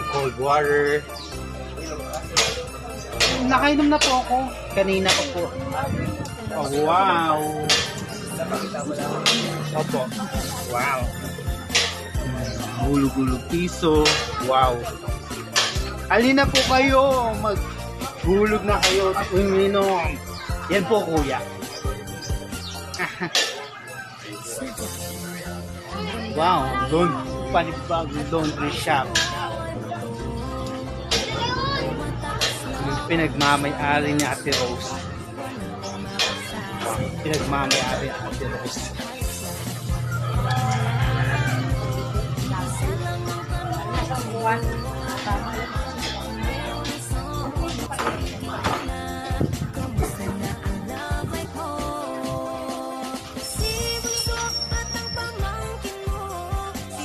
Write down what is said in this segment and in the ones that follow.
Cold water. Nakainom na po ako. Kanina pa po. Oh, wow. Opo. Wow. Hulog-hulog piso. Wow. Halina po kayo. Maghulog na kayo. Uminom. Yan po, kuya. Wow. Panibagong laundry shop. Pinagmamay-ari ni Ate Rose. Pinagmamay-ari ni Ate Rose.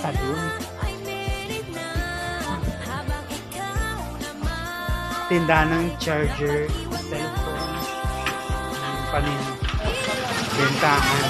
Salon. Tindahan ng charger, cellphone, bentahan.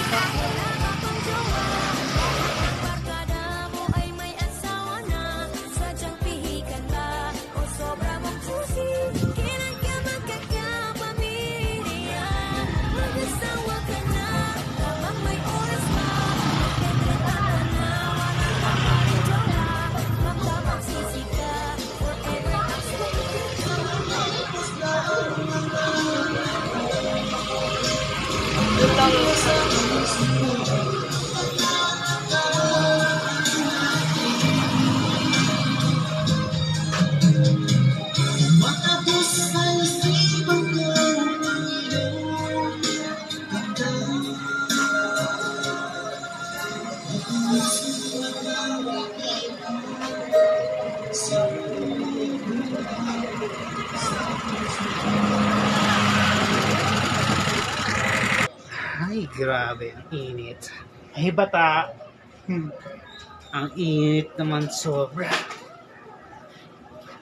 Ay, grabe, ang init. Ay, bata. Ang init naman sobra.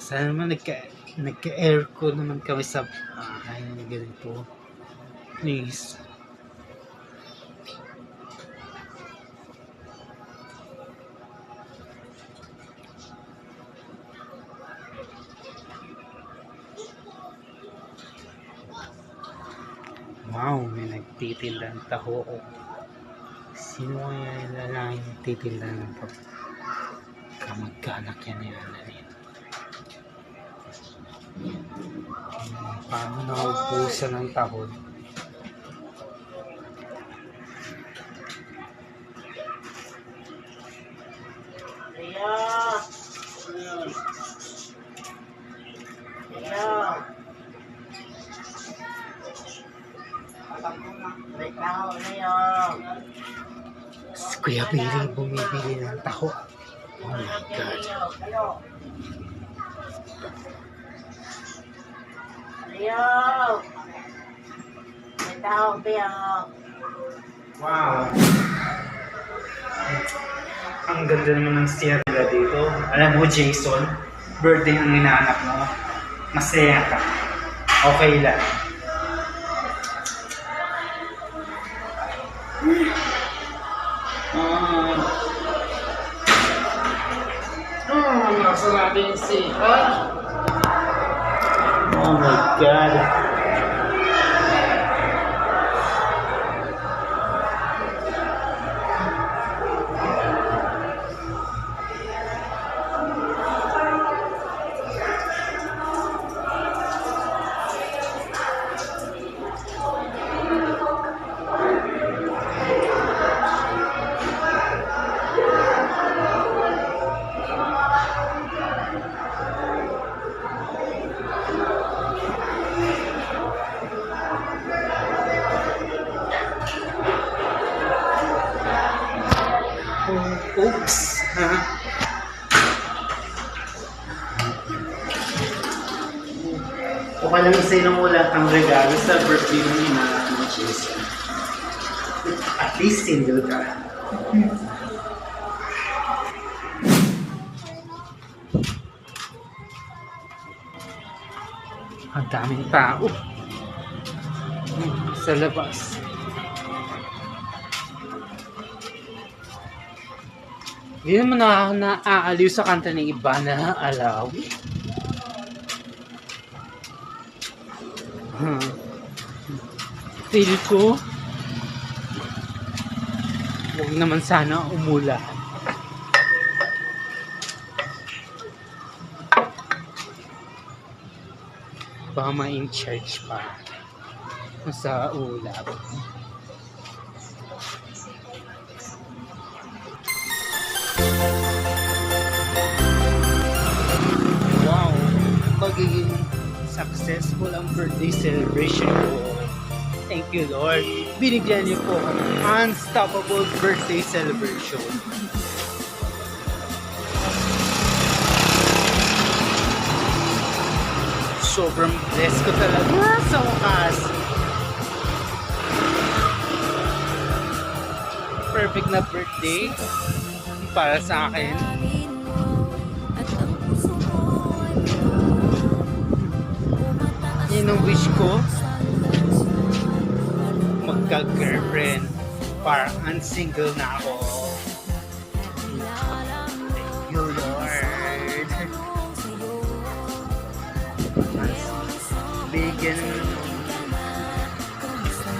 Sana naman nagka-aircon naman kami sa bahay na ganito. Please. Wow, may nagtitinda ng taho. Sino kaya yung lalaking nagtitinda ng taho? Kamag-anak yan ni Annalyn. Paano nakaubusan ng tahon? Si Kuya Billy bumibili ng taho. Oh my God. Leo! May tawag Leo! Wow. Ang ganda naman ng sierra dito. Alam mo, Jason, birthday ng inaanak mo. Masaya ka. Okay lang. Nasa natin sikat. Oh my God. Oops. O palang isa yung ulat ang regalo sa birthday ng inaanak mo, Jason. At least single ka. Ang daming tao sa labas. Hindi naman ako naaaliw sa kanta ng iba na Alawi. Feel ko, huwag naman sana umula. Baka ma-in-charge pa sa ulap. Wow! Pagiging successful ang birthday celebration ko. Thank you, Lord. Binigyan niyo po ako ng unstoppable birthday celebration. Sobrang blessed ko talaga sa wakas. Perfect na birthday para sa akin. Yun ang wish ko. Magka-girlfriend para unsingle na ako. Thank you, Lord. Bigyan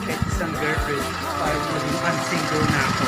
kahit isang girlfriend para maging unsingle na ako.